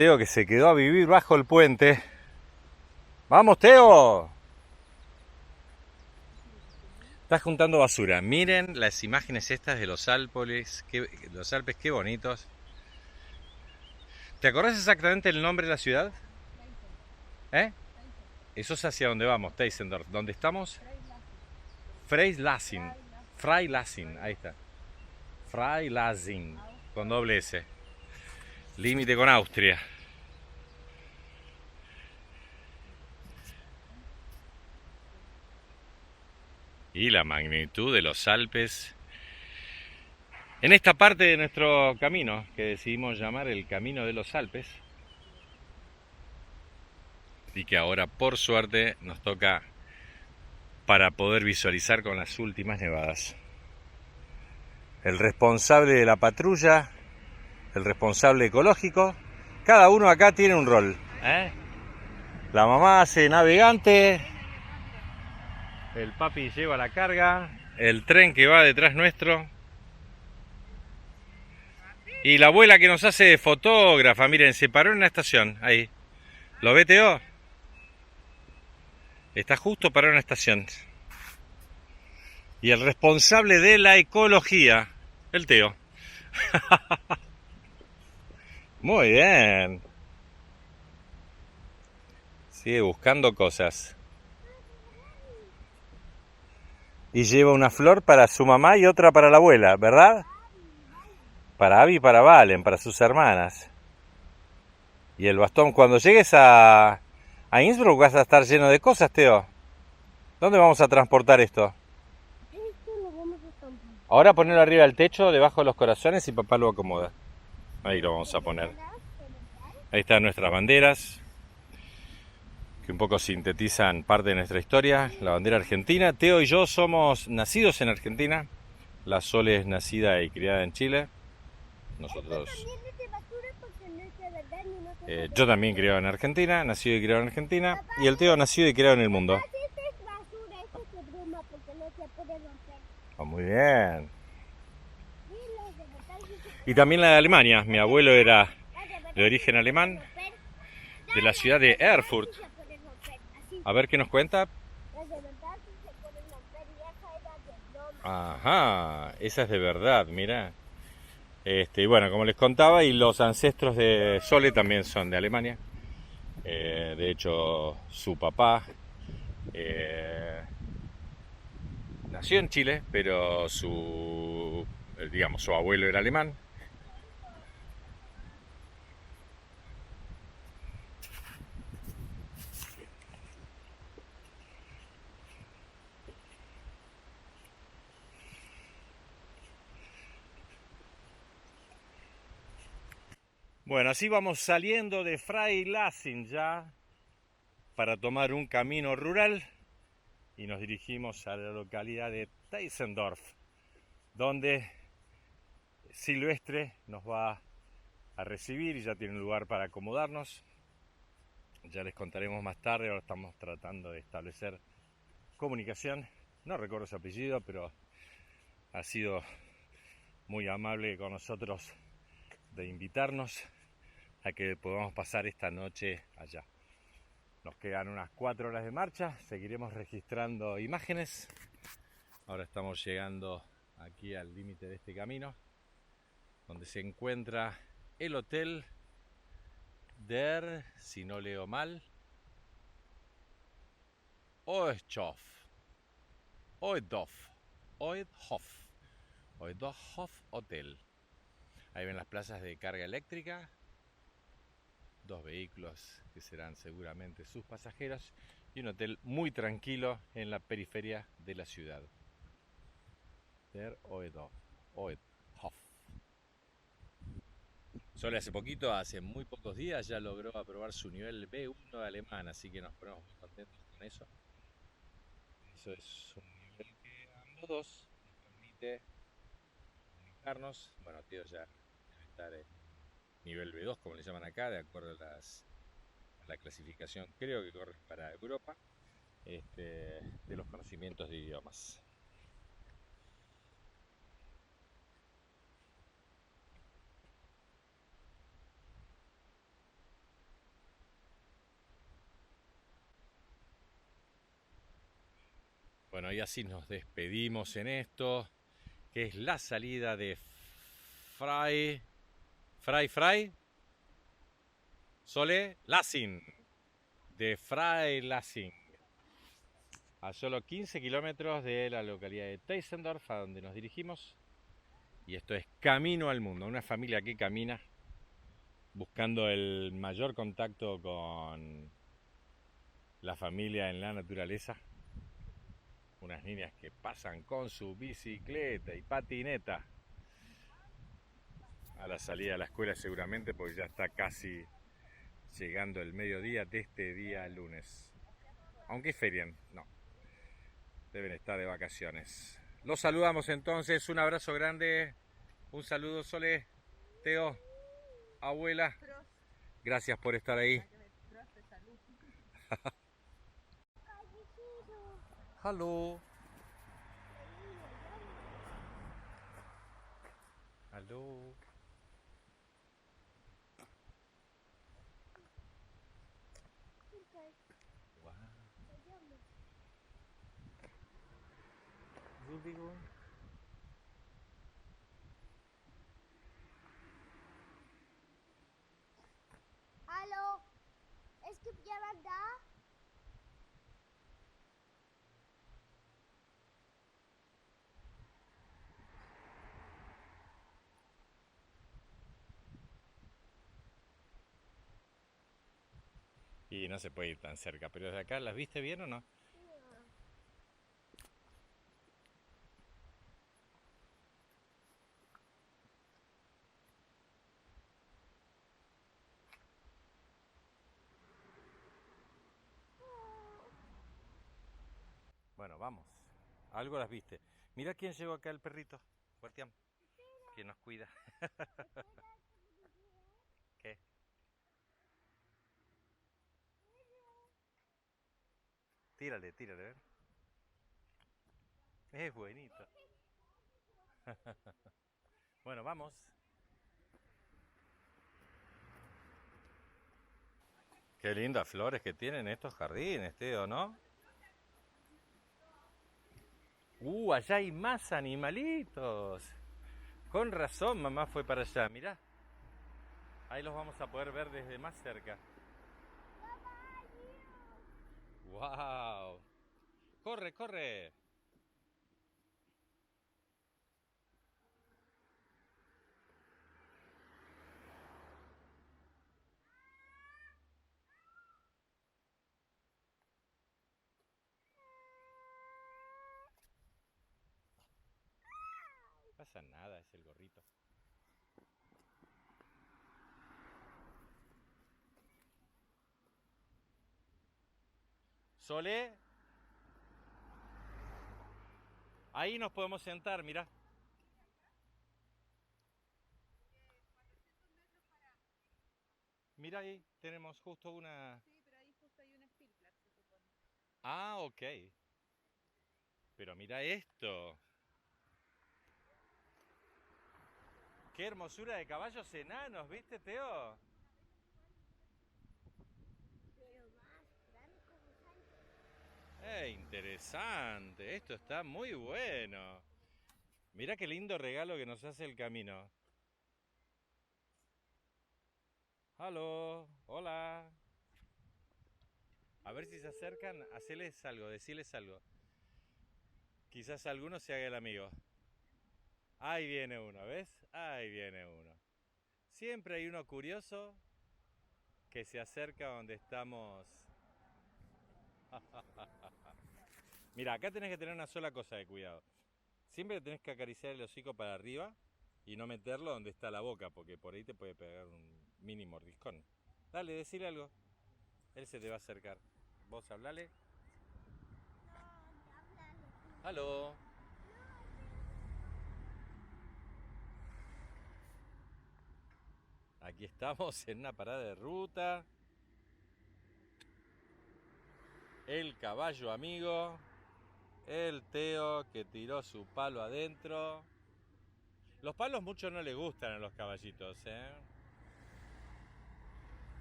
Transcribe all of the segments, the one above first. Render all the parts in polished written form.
Teo que se quedó a vivir bajo el puente. ¡Vamos, Teo! Estás juntando basura. Miren las imágenes estas de los Alpes, qué bonitos. ¿Te acordás exactamente el nombre de la ciudad? ¿Eh? Eso es hacia donde vamos, Teisendorf. ¿Dónde estamos? Freilassing. Freilassing, ahí está. Freilassing, con doble S. Límite con Austria. Y la magnitud de los Alpes en esta parte de nuestro camino, que decidimos llamar el Camino de los Alpes, y que ahora por suerte nos toca para poder visualizar con las últimas nevadas. El responsable de la patrulla, el responsable ecológico, cada uno acá tiene un rol. La mamá hace navegante, el papi lleva la carga, el tren que va detrás nuestro, y la abuela que nos hace de fotógrafa. Miren, se paró en una estación, ahí. ¿Lo ve, Teo? Está justo parado en una estación. Y el responsable de la ecología, el Teo. Muy bien. Sigue buscando cosas. Y lleva una flor para su mamá y otra para la abuela, ¿verdad? Para Abby y para Valen, para sus hermanas. Y el bastón, cuando llegues a Innsbruck vas a estar lleno de cosas, Teo. ¿Dónde vamos a transportar esto? Esto lo vamos a estampar. Ahora ponerlo arriba del techo, debajo de los corazones, y papá lo acomoda. Ahí lo vamos a poner. Ahí están nuestras banderas, que un poco sintetizan parte de nuestra historia. La bandera argentina. Teo y yo somos nacidos en Argentina. La Sole es nacida y criada en Chile. Nosotros... yo también criado en Argentina, nacido y criado en Argentina. Y el Teo nacido y criado en el mundo. Oh, muy bien. Y también la de Alemania. Mi abuelo era de origen alemán, de la ciudad de Erfurt. A ver qué nos cuenta. Ajá, esa es de verdad, mira. Y bueno, como les contaba, y los ancestros de Sole también son de Alemania. De hecho, su papá nació en Chile, pero su abuelo era alemán. Bueno, así vamos saliendo de Freilassing ya para tomar un camino rural y nos dirigimos a la localidad de Teisendorf, donde Silvestre nos va a recibir y ya tiene un lugar para acomodarnos. Ya les contaremos más tarde, ahora estamos tratando de establecer comunicación. No recuerdo su apellido, pero ha sido muy amable con nosotros de invitarnos a que podamos pasar esta noche allá. Nos quedan unas 4 horas de marcha, seguiremos registrando imágenes. Ahora estamos llegando aquí al límite de este camino, donde se encuentra el hotel si no leo mal, Oehof, Oehof Hotel. Ahí ven las plazas de carga eléctrica, 2 vehículos que serán seguramente sus pasajeros y un hotel muy tranquilo en la periferia de la ciudad. Der Oehof. Solo hace poquito, hace muy pocos días, ya logró aprobar su nivel B1 de alemán, así que nos ponemos muy contentos con eso. Eso es un nivel que a ambos dos nos permite comunicarnos. Bueno, Teo ya debe estar en nivel B2, como le llaman acá, de acuerdo a la clasificación, creo que corre para Europa, de los conocimientos de idiomas. Bueno, y así nos despedimos en esto, que es la salida de Sole Lassing, de Freilassing, a solo 15 kilómetros de la localidad de Teisendorf, a donde nos dirigimos. Y esto es Camino al Mundo, una familia que camina buscando el mayor contacto con la familia en la naturaleza. Unas niñas que pasan con su bicicleta y patineta a la salida de la escuela seguramente, porque ya está casi llegando el mediodía de este día lunes. Aunque ferian, no. Deben estar de vacaciones. Los saludamos entonces, un abrazo grande, un saludo Sole, Teo, abuela. Gracias por estar ahí. Hallo. Hallo. Wow. Entschuldigung. Hallo, es gibt jemand da? Y no se puede ir tan cerca, pero desde acá, ¿las viste bien o no? Bueno, vamos. Algo las viste. Mira quién llegó acá, el perrito. Guardián. ¿Quién nos cuida? ¿Qué? Tírale, tírale, a ver. Es buenito. Bueno, vamos. Qué lindas flores que tienen estos jardines, Teo, ¿no? Allá hay más animalitos. Con razón, mamá fue para allá, mirá. Ahí los vamos a poder ver desde más cerca. ¡Wow! ¡Corre, corre! No pasa nada, es el gorrito. Sole, ahí nos podemos sentar, mirá. Mira ahí, tenemos justo una... Sí, pero ahí justo hay una Spielplatz, se supone. Ah, ok. Pero mira esto. Qué hermosura de caballos enanos, ¿viste, Teo? Pero más blancos antes. Interesante. Esto está muy bueno. Mira qué lindo regalo que nos hace el camino. Aló, hola. A ver si se acercan, haceles algo, decirles algo. Quizás alguno se haga el amigo. Ahí viene uno, ¿ves? Ahí viene uno. Siempre hay uno curioso que se acerca donde estamos. Mira, acá tenés que tener una sola cosa de cuidado. Siempre tenés que acariciar el hocico para arriba y no meterlo donde está la boca, porque por ahí te puede pegar un mini mordiscón. Dale, decile algo. Él se te va a acercar. Vos hablale. Aló. Aquí estamos en una parada de ruta. El caballo amigo. El Teo que tiró su palo adentro. Los palos mucho no le gustan a los caballitos, ¿eh?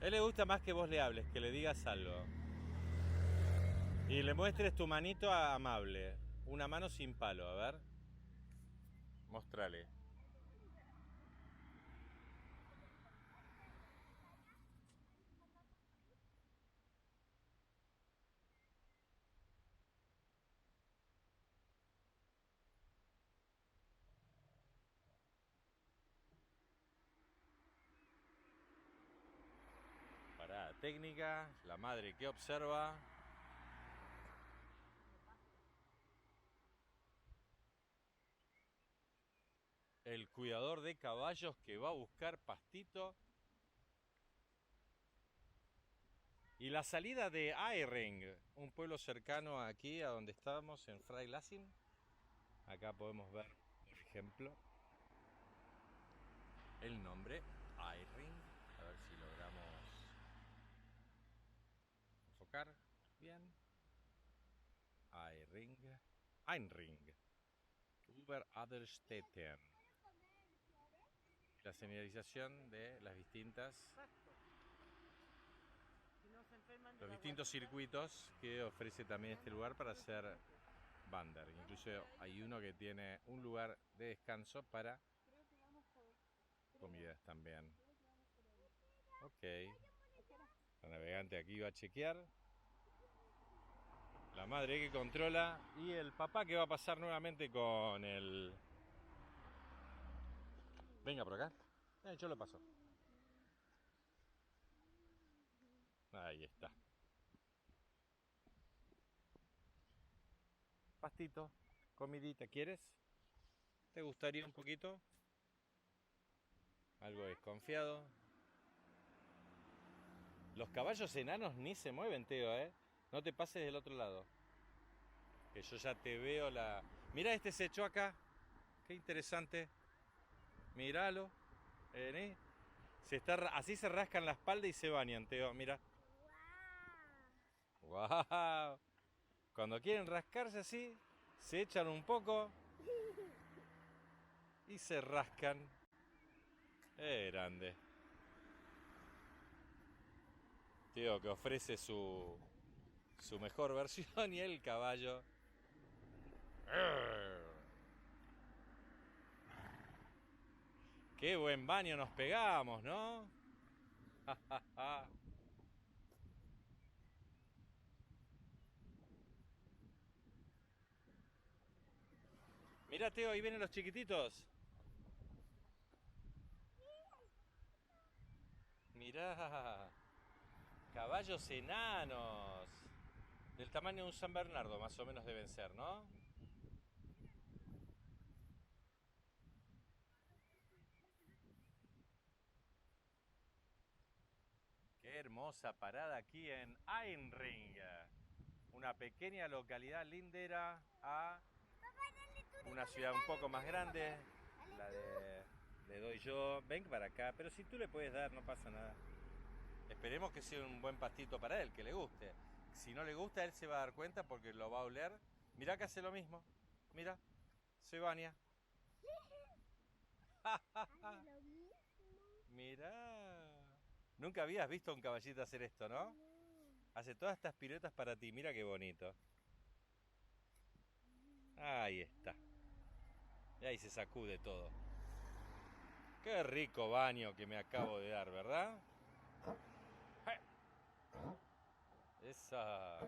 A él le gusta más que vos le hables, que le digas algo. Y le muestres tu manito amable. una mano sin palo, a ver. Mostrale. Parada técnica, la madre que observa. El cuidador de caballos que va a buscar pastito. Y la salida de Aering, un pueblo cercano aquí a donde estamos, en Freilassing. Acá podemos ver, por ejemplo, el nombre Aering. A ver si logramos enfocar bien. Aering. Einring. Über Adelstetten. La señalización de las los distintos circuitos que ofrece también este lugar para hacer Wander. Incluso hay uno que tiene un lugar de descanso para comidas también. Ok. La navegante aquí va a chequear. La madre que controla y el papá que va a pasar nuevamente con el... Venga por acá. Yo lo paso. Ahí está. Pastito, comidita, ¿quieres? ¿Te gustaría un poquito? Algo desconfiado. Los caballos enanos ni se mueven, Teo, ¿eh? No te pases del otro lado. Que yo ya te veo la... Mira, este se echó acá. Qué interesante. Míralo. Vení. Así se rascan la espalda y se bañan, Teo. Mira. ¡Wow! Cuando quieren rascarse así, se echan un poco y se rascan. Grande. Teo que ofrece su mejor versión y el caballo. Qué buen baño nos pegamos, ¿no? Mirá, Teo, ahí vienen los chiquititos. Mirá, caballos enanos. Del tamaño de un San Bernardo, más o menos deben ser, ¿no? Qué hermosa parada aquí en Einring. Una pequeña localidad lindera a una ciudad un poco más grande. La de... Le doy yo. Ven para acá. Pero si tú le puedes dar, no pasa nada. Esperemos que sea un buen pastito para él, que le guste. Si no le gusta, él se va a dar cuenta porque lo va a oler. Mirá que hace lo mismo. Mira, se baña. Mirá. Nunca habías visto a un caballito hacer esto, ¿no? Hace todas estas piruetas para ti. Mira qué bonito. Ahí está. Y ahí se sacude todo. Qué rico baño que me acabo de dar, ¿verdad? Esa.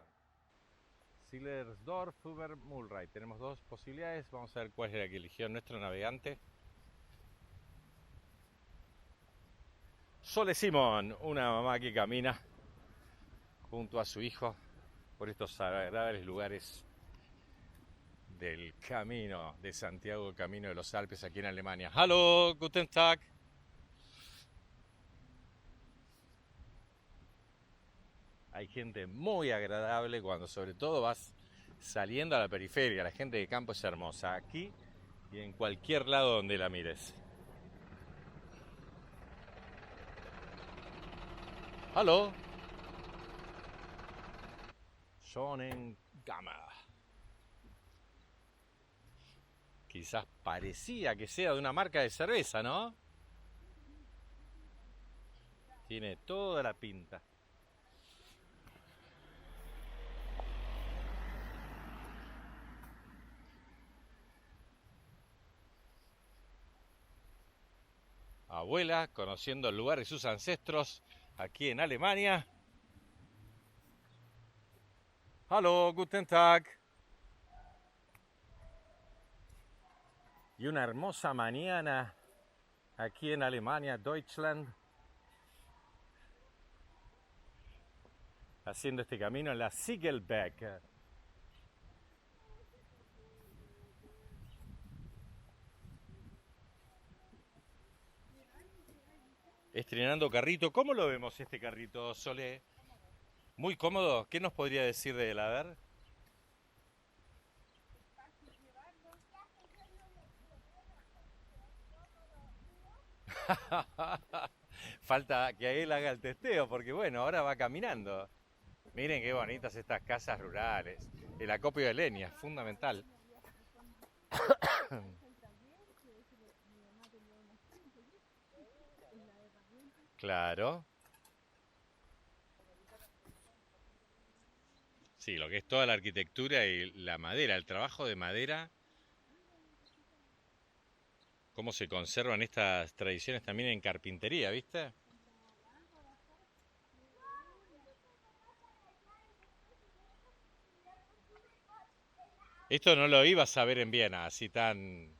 Sillersdorf, Uber, Mulray. Tenemos dos posibilidades. Vamos a ver cuál es la que eligió nuestro navegante. Sole Simón, una mamá que camina junto a su hijo por estos agradables lugares del camino de Santiago, camino de los Alpes aquí en Alemania. Hallo, guten Tag. Hay gente muy agradable cuando sobre todo vas saliendo a la periferia. La gente de campo es hermosa aquí y en cualquier lado donde la mires. Hallo. Schonengama. Quizás parecía que sea de una marca de cerveza, ¿no? Tiene toda la pinta. abuela, conociendo el lugar y sus ancestros aquí en Alemania. Hallo, guten Tag. Y una hermosa mañana aquí en Alemania, Deutschland, haciendo este camino en la Siegelbeck. Estrenando carrito. ¿Cómo lo vemos este carrito, Sole? Muy cómodo. ¿Qué nos podría decir de él? A ver. Falta que él haga el testeo, porque bueno, ahora va caminando. Miren qué bonitas estas casas rurales. El acopio de leña, fundamental. Claro. Sí, lo que es toda la arquitectura y la madera, el trabajo de madera, cómo se conservan estas tradiciones también en carpintería, ¿viste? Esto no lo ibas a ver en Viena, así tan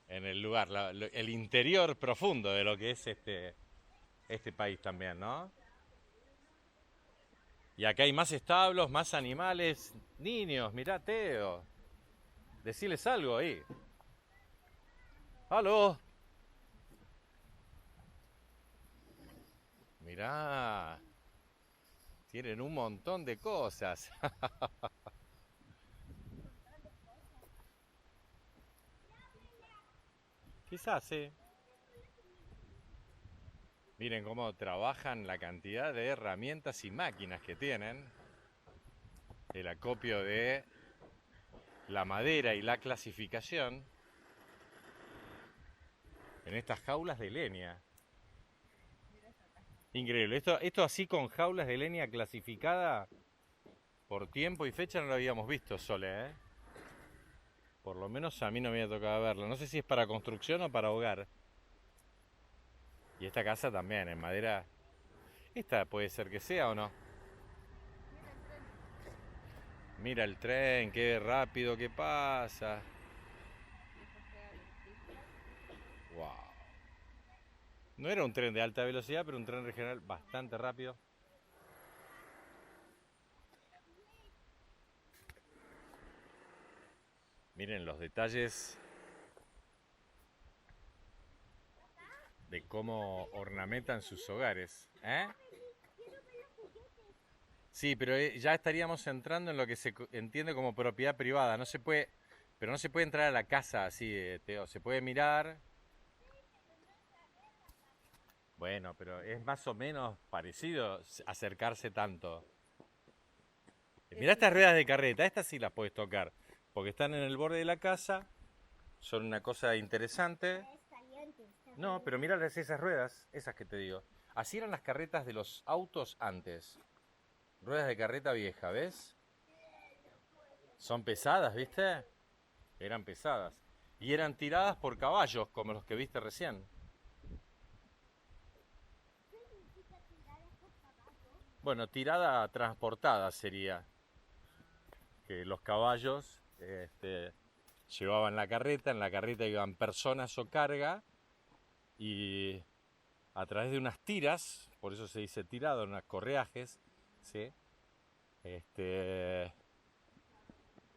en el lugar, el interior profundo de lo que es este país también, ¿no? Y acá hay más establos, más animales, niños, mirá Teo. Deciles algo ahí. ¡Aló! Mirá, tienen un montón de cosas. Quizás, sí. Miren cómo trabajan, la cantidad de herramientas y máquinas que tienen. El acopio de la madera y la clasificación en estas jaulas de leña. Increíble. Esto así con jaulas de leña clasificada por tiempo y fecha no lo habíamos visto, Sole, ¿eh? Por lo menos a mí no me había tocado verlo. No sé si es para construcción o para hogar. Y esta casa también, en madera. Esta puede ser que sea o no. Mira el tren, qué rápido que pasa. Wow. No era un tren de alta velocidad, pero un tren regional bastante rápido. Miren los detalles de cómo ornamentan sus hogares. ¿Eh? Sí, pero ya estaríamos entrando en lo que se entiende como propiedad privada. No se puede, pero no se puede entrar a la casa así, Teo. Se puede mirar. Bueno, pero es más o menos parecido acercarse tanto. Mirá estas ruedas de carreta, estas sí las puedes tocar, porque están en el borde de la casa, son una cosa interesante. Es caliente, está No, caliente. pero mira esas ruedas, esas que te digo. Así eran las carretas de los autos antes. Ruedas de carreta vieja, ¿ves? Son pesadas, ¿viste? Eran pesadas. Y eran tiradas por caballos, como los que viste recién. ¿Qué significa tirar por caballo? Bueno, tirada transportada sería. Que los caballos llevaban la carreta, en la carreta iban personas o carga, y a través de unas tiras, por eso se dice tirado, unas correajes, ¿sí?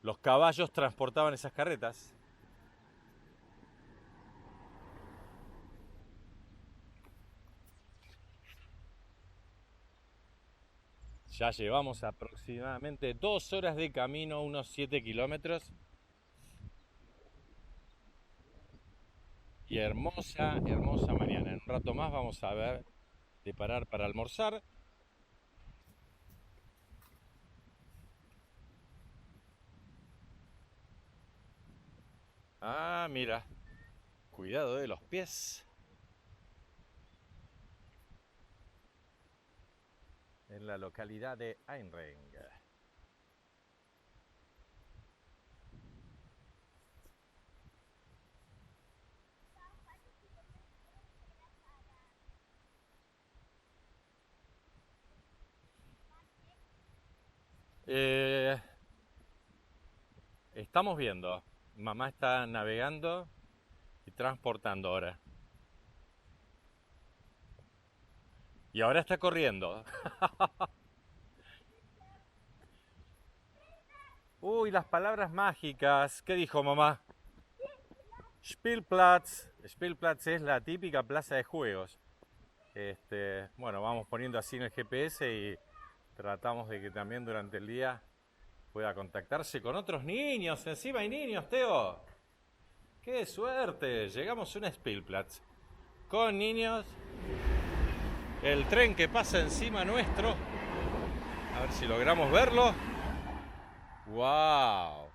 Los caballos transportaban esas carretas. Ya llevamos aproximadamente 2 horas de camino, unos 7 kilómetros. Y hermosa, hermosa mañana. En un rato más vamos a ver de parar para almorzar. Ah, mira, cuidado de los pies. En la localidad de Einring. Eh, estamos viendo. Mamá está navegando y transportando ahora. Y ahora está corriendo. Uy, las palabras mágicas. ¿Qué dijo mamá? Spielplatz. Spielplatz es la típica plaza de juegos. Bueno, vamos poniendo así en el GPS y tratamos de que también durante el día pueda contactarse con otros niños. Encima hay niños, Teo. ¡Qué suerte! Llegamos a un Spielplatz con niños. El tren que pasa encima nuestro. A ver si logramos verlo. ¡Wow!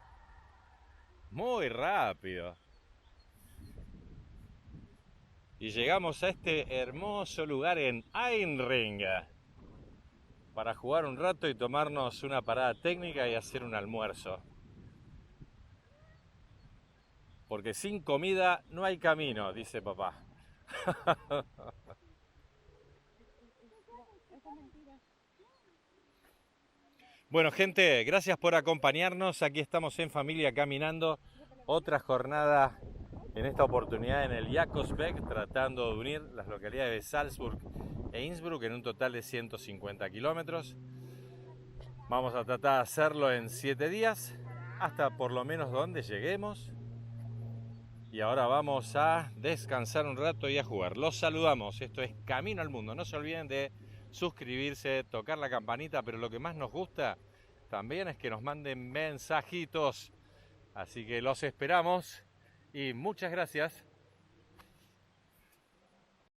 Muy rápido. Y llegamos a este hermoso lugar en Einring para jugar un rato y tomarnos una parada técnica y hacer un almuerzo. Porque sin comida no hay camino, dice papá. Bueno, gente, gracias por acompañarnos. Aquí estamos en familia caminando. Otra jornada, en esta oportunidad en el Jakobsweg, tratando de unir las localidades de Salzburg e Innsbruck en un total de 150 kilómetros. Vamos a tratar de hacerlo en 7 días, hasta por lo menos donde lleguemos. Y ahora vamos a descansar un rato y a jugar. Los saludamos, esto es Camino al Mundo. No se olviden de suscribirse, tocar la campanita, pero lo que más nos gusta también es que nos manden mensajitos. Así que los esperamos y muchas gracias.